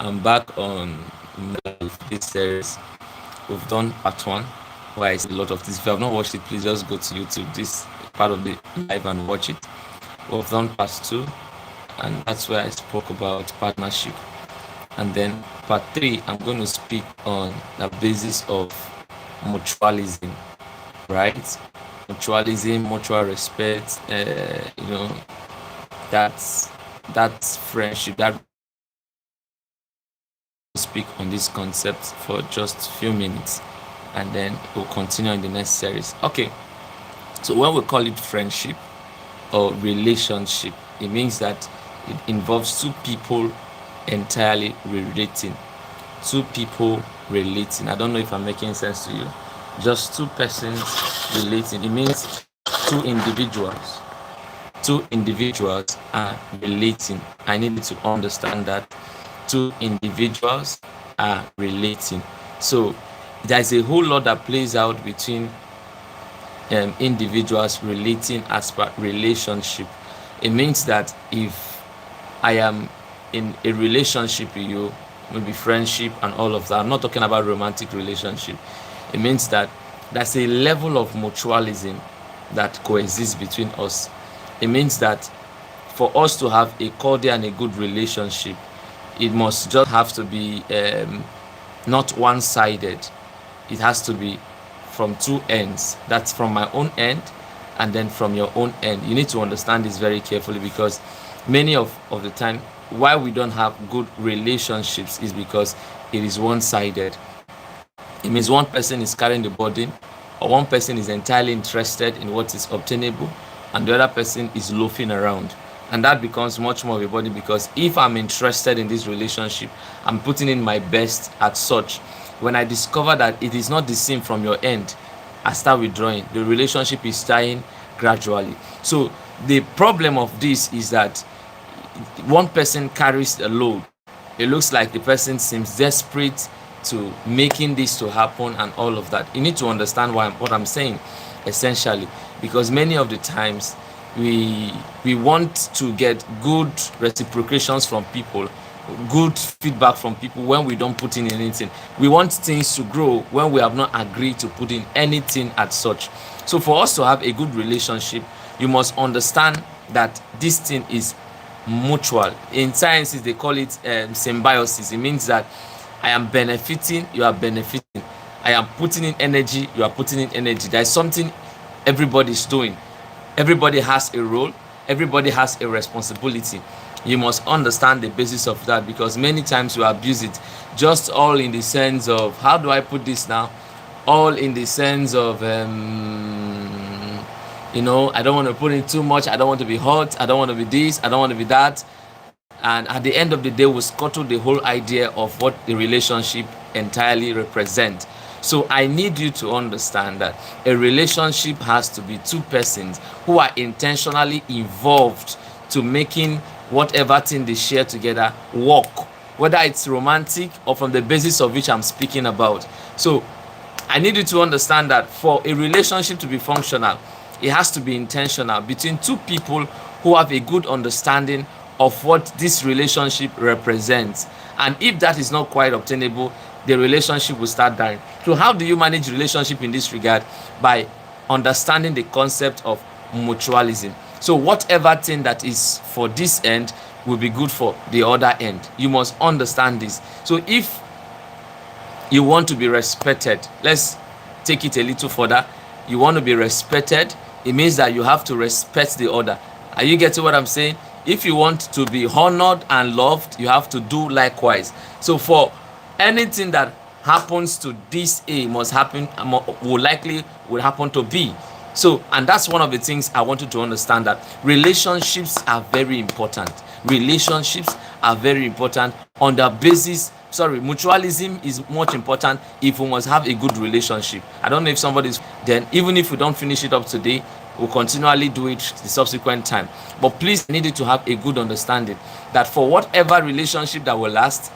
I'm back on this series. We've done part one, where I see a lot of this. If you have not watched it, please just go to YouTube, this part of the live, and watch it. We've done part two, and that's where I spoke about partnership. And then part three, I'm going to speak on the basis of mutualism, right? Mutualism, mutual respect, that's that's friendship. That speak on this concept for just a few minutes, and then we'll continue in the next series. Okay, so when we call it friendship or relationship, it means that it involves two people entirely relating. Two people relating. I don't know if I'm making sense to you. Just two persons relating. It means two individuals. Two individuals are relating. I need you to understand that two individuals are relating. So there's a whole lot that plays out between individuals relating as per relationship. It means that if I am in a relationship with you, maybe friendship and all of that, I'm not talking about romantic relationship. It means that there's a level of mutualism that coexists between us. It means that for us to have a cordial and a good relationship, it must just have to be not one-sided. It has to be from two ends. That's from my own end and then from your own end. You need to understand this very carefully, because many of the time why we don't have good relationships is because it is one-sided. It means one person is carrying the burden, or one person is entirely interested in what is obtainable, and the other person is loafing around. And that becomes much more of a burden, because if I'm interested in this relationship, I'm putting in my best at such. When I discover that it is not the same from your end, I start withdrawing. The relationship is dying gradually. So the problem of this is that one person carries a load. It looks like the person seems desperate to making this to happen and all of that. You need to understand what I'm saying, essentially, because many of the times we want to get good reciprocations from people, good feedback from people when we don't put in anything. We want things to grow when we have not agreed to put in anything as such. So for us to have a good relationship, you must understand that this thing is mutual. In sciences, they call it symbiosis. It means that I am benefiting, you are benefiting. I am putting in energy, you are putting in energy. There is something everybody is doing. Everybody has a role, everybody has a responsibility. You must understand the basis of that, because many times we abuse it, just all in the sense of, how do I put this now? All in the sense of, I don't want to put in too much, I don't want to be hot, I don't want to be this, I don't want to be that. And at the end of the day, we scuttle the whole idea of what the relationship entirely represents. So I need you to understand that a relationship has to be two persons who are intentionally involved to making whatever thing they share together work, whether it's romantic or from the basis of which I'm speaking about. So I need you to understand that for a relationship to be functional, it has to be intentional between two people who have a good understanding of what this relationship represents. And if that is not quite obtainable, the relationship will start dying. So how do you manage relationship in this regard? By understanding the concept of mutualism. So whatever thing that is for this end will be good for the other end. You must understand this. So if you want to be respected, let's take it a little further. You want to be respected, it means that you have to respect the other. Are you getting what I'm saying? If you want to be honored and loved, you have to do likewise. So for anything that happens to this A must happen, will likely will happen to B. So, and that's one of the things I want you to understand, that relationships are very important. Relationships are very important on the basis, mutualism is much important if we must have a good relationship. I don't know if somebody's, then even if we don't finish it up today, we'll continually do it the subsequent time. But please, I need you to have a good understanding that for whatever relationship that will last,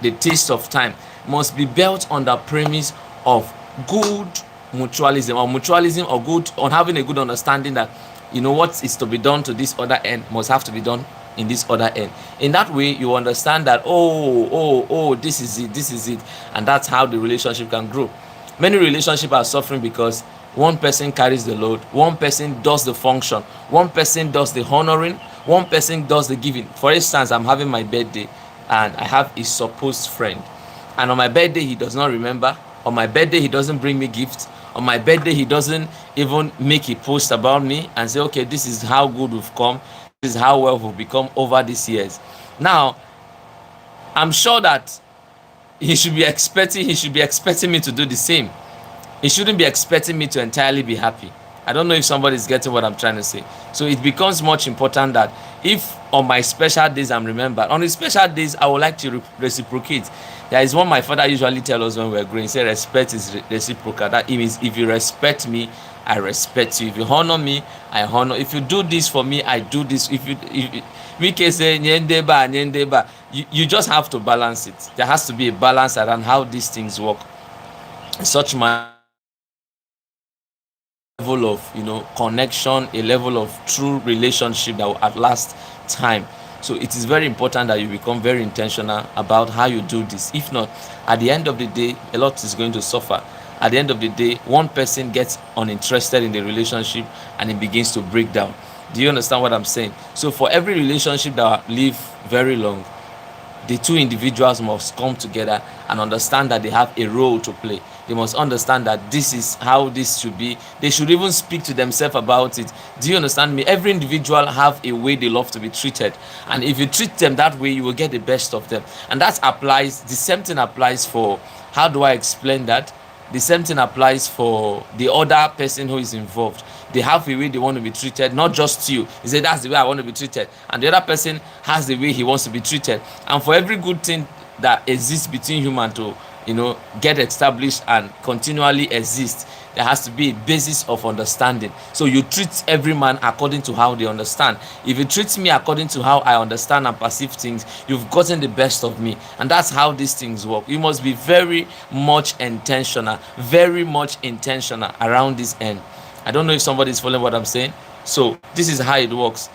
the taste of time must be built on the premise of good mutualism or good, on having a good understanding that what is to be done to this other end must have to be done in this other end. In that way, you understand that, oh, this is it, this is it, and that's how the relationship can grow. Many relationships are suffering because one person carries the load, one person does the function, one person does the honoring, one person does the giving. For instance, I'm having my birthday and I have a supposed friend, and on my birthday he does not remember. On my birthday he doesn't bring me gifts. On my birthday he doesn't even make a post about me and say, okay, this is how good we've come, this is how well we've become over these years. Now, I'm sure that he should be expecting me to do the same. He shouldn't be expecting me to entirely be happy. I don't know if somebody is getting what I'm trying to say. So it becomes much important that if on my special days I'm remembered, on the special days I would like to reciprocate. There is one my father usually tell us when we're growing. He said respect is reciprocal. That means if you respect me, I respect you. If you honor me, I honor. If you do this for me, I do this. If we can say nyendeba, you just have to balance it. There has to be a balance around how these things work. Such man level of connection, a level of true relationship that will outlast time. So it is very important that you become very intentional about how you do this. If not, at the end of the day, a lot is going to suffer. At the end of the day, one person gets uninterested in the relationship and it begins to break down. Do you understand what I'm saying? So for every relationship that live very long, the two individuals must come together and understand that they have a role to play. They must understand that this is how this should be. They should even speak to themselves about it. Do you understand me? Every individual have a way they love to be treated, and if you treat them that way, you will get the best of them. And that applies, the same thing applies for, how do I explain that? The same thing applies for the other person who is involved. They have a way they want to be treated, not just you. You say, that's the way I want to be treated. And the other person has the way he wants to be treated. And for every good thing that exists between human to, get established and continually exist, there has to be a basis of understanding. So you treat every man according to how they understand. If you treat me according to how I understand and perceive things, you've gotten the best of me. And that's how these things work. You must be very much intentional around this end. I don't know if somebody is following what I'm saying. So this is how it works.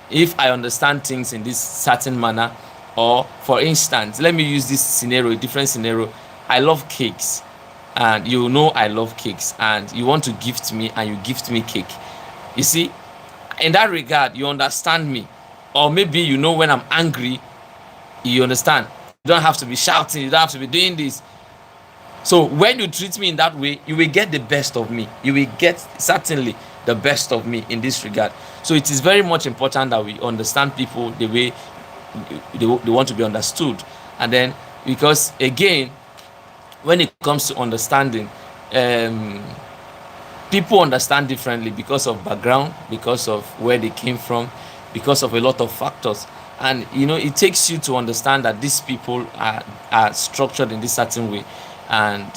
If I understand things in this certain manner, or for instance, let me use this scenario, a different scenario. I love cakes, and I love cakes, and you want to gift me, and you gift me cake. You see, in that regard, you understand me. Or maybe when I'm angry, you understand. You don't have to be shouting, you don't have to be doing this. So when you treat me in that way, you will get the best of me. You will get certainly the best of me in this regard. So it is very much important that we understand people the way they want to be understood. And then, because again, when it comes to understanding, people understand differently because of background, because of where they came from, because of a lot of factors. And it takes you to understand that these people are structured in this certain way, and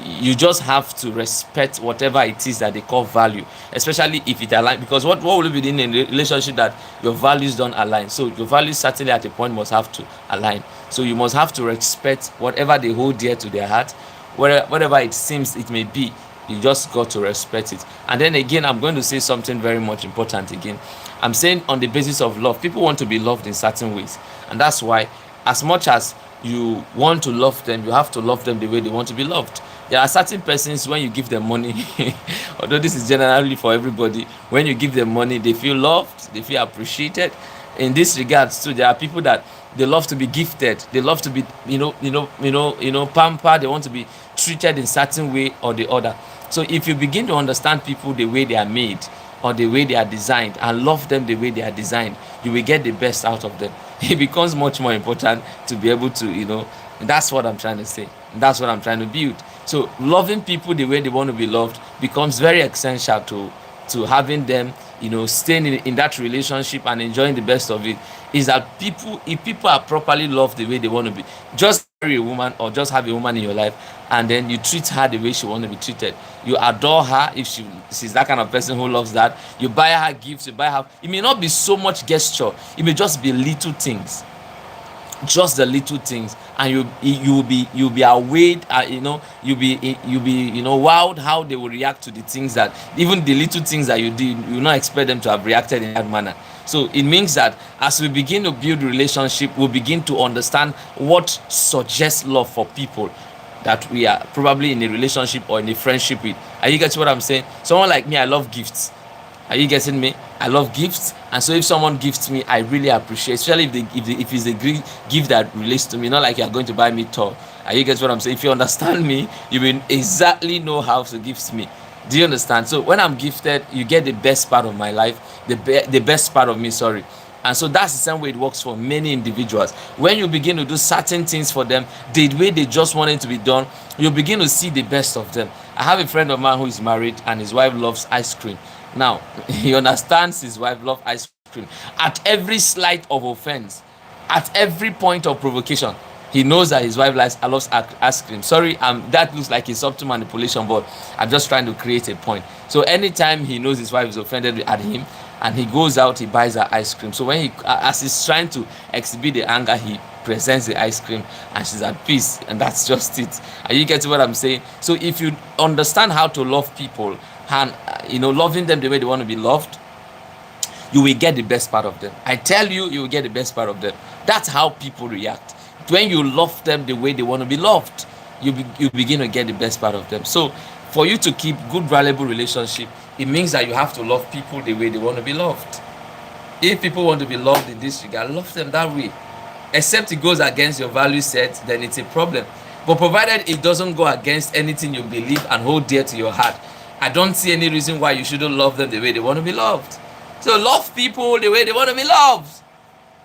you just have to respect whatever it is that they call value, especially if it aligns. Because what will be in a relationship that your values don't align? So your values certainly at a point must have to align. So you must have to respect whatever they hold dear to their heart, whatever it seems it may be. You just got to respect it. And then again, I'm going to say something very much important again. I'm saying on the basis of love, people want to be loved in certain ways, and that's why, as much as you want to love them, you have to love them the way they want to be loved. There are certain persons, when you give them money, although this is generally for everybody, when you give them money, they feel loved, they feel appreciated. In this regards too, there are people that they love to be gifted, they love to be pampered, they want to be treated in certain way or the other. So if you begin to understand people the way they are made, or the way they are designed, and love them the way they are designed, you will get the best out of them. It becomes much more important to be able to, that's what I'm trying to say. That's what I'm trying to build. So loving people the way they want to be loved becomes very essential to having them, staying in that relationship and enjoying the best of it. Is that if people are properly loved the way they want to be, just marry a woman or just have a woman in your life, and then you treat her the way she wants to be treated. You adore her if she's that kind of person who loves that. You buy her gifts, you buy her. It may not be so much gesture. It may just be little things, just the little things, and you'll be awed. You'll be wowed how they will react to the things that, even the little things that you did, you will not expect them to have reacted in that manner. So it means that as we begin to build relationship, we begin to understand what suggests love for people that we are probably in a relationship or in a friendship with. Are you getting what I'm saying? Someone like me, I love gifts. Are you getting me? I love gifts, and so if someone gifts me, I really appreciate, especially if it's a gift that relates to me, not like you're going to buy me toy. Are you getting what I'm saying? If you understand me, you will exactly know how to gift me. Do you understand? So when I'm gifted, you get the best part of my life, the best part of me. Sorry. And so that's the same way it works for many individuals. When you begin to do certain things for them, the way they just want it to be done, you begin to see the best of them. I have a friend of mine who is married and his wife loves ice cream. Now, he understands his wife loves ice cream. At every slight of offense, at every point of provocation, he knows that his wife loves ice cream. Sorry, that looks like a subtle manipulation, but I'm just trying to create a point. So anytime he knows his wife is offended at him, and he goes out, he buys her ice cream. So when as he's trying to exhibit the anger, he presents the ice cream, and she's at peace, and that's just it. Are you getting what I'm saying? So if you understand how to love people, and loving them the way they want to be loved, you will get the best part of them. I tell you, you will get the best part of them. That's how people react. When you love them the way they want to be loved, you begin to get the best part of them. So for you to keep good, valuable relationship, it means that you have to love people the way they want to be loved. If people want to be loved in this regard, love them that way. Except it goes against your value set, then it's a problem. But provided it doesn't go against anything you believe and hold dear to your heart, I don't see any reason why you shouldn't love them the way they want to be loved. So love people the way they want to be loved.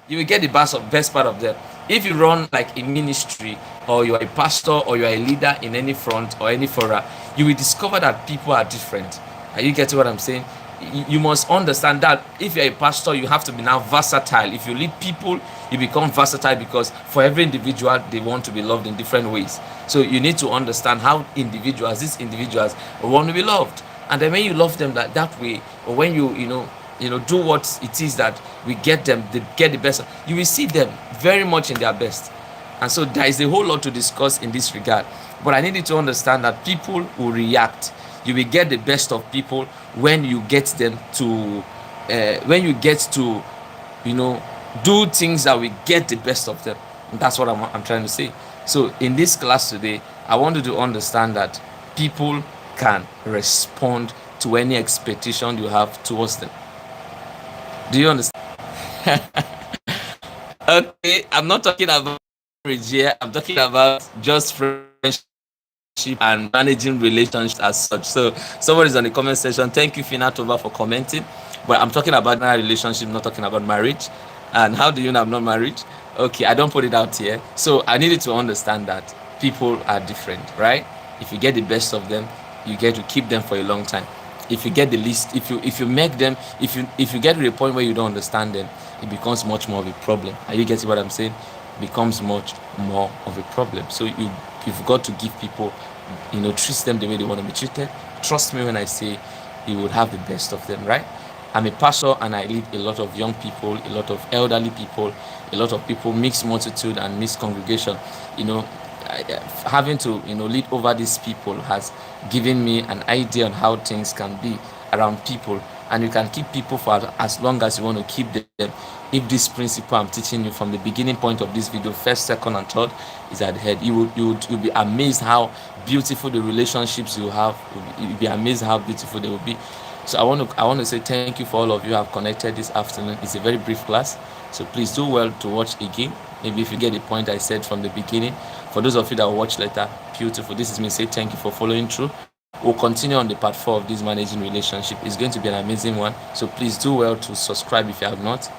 You will get the best part of them. If you run like a ministry, or you are a pastor, or you are a leader in any front or any fora, you will discover that people are different. Are you getting what I'm saying? You must understand that if you're a pastor, you have to be now versatile. If you lead people, you become versatile, because for every individual, they want to be loved in different ways. So you need to understand how these individuals want to be loved. And then when you love them that way, or when you do what it is that we get them, they get the best, you will see them very much in their best. And so there is a whole lot to discuss in this regard. But I need you to understand that people will react. You will get the best of people when you get them to, do things that will get the best of them. And that's what I'm trying to say. So in this class today, I want you to understand that people can respond to any expectation you have towards them. Do you understand? Okay, I'm not talking about marriage here. I'm talking about just friendship and managing relationships as such. So somebody's on the comment section. Thank you, Finatoba, for commenting. But I'm talking about my relationship, not talking about marriage. And how do you know I'm not married? Okay, I don't put it out here. So I needed to understand that people are different, right? If you get the best of them, you get to keep them for a long time. If you get the least, if you make them, if you get to the point where you don't understand them, it becomes much more of a problem. Are you getting what I'm saying? It becomes much more of a problem. So you've got to give people, treat them the way they want to be treated. Trust me when I say you would have the best of them, right? I'm a pastor and I lead a lot of young people, a lot of elderly people, a lot of people, mixed multitude and mixed congregation. Having to lead over these people has given me an idea on how things can be around people, and you can keep people for as long as you want to keep them if this principle I'm teaching you from the beginning point of this video, first, second and third, is at the head. You'll be amazed how beautiful the relationships you have. You'll be amazed how beautiful they will be. So I want to say thank you for all of you who have connected this afternoon. It's a very brief class, so please do well to watch again. Maybe if you get the point I said from the beginning. For those of you that will watch later, beautiful. This is me say thank you for following through. We'll continue on the part 4 of this managing relationship. It's going to be an amazing one. So please do well to subscribe if you have not.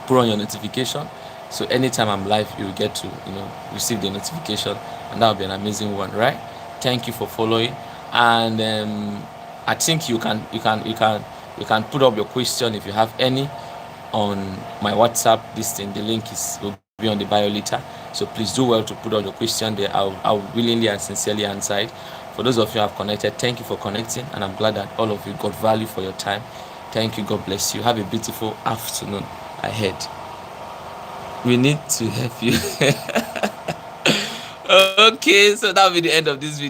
Put on your notification. So anytime I'm live, you'll get to receive the notification, and that'll be an amazing one, right? Thank you for following. And I think you can put up your question if you have any on my WhatsApp. The link will be on the bio later. So please do well to put out your question there. I'll willingly and sincerely answer it. For those of you who have connected, thank you for connecting, and I'm glad that all of you got value for your time. Thank you. God bless you. Have a beautiful afternoon ahead. We need to help you. Okay, so that'll be the end of this video.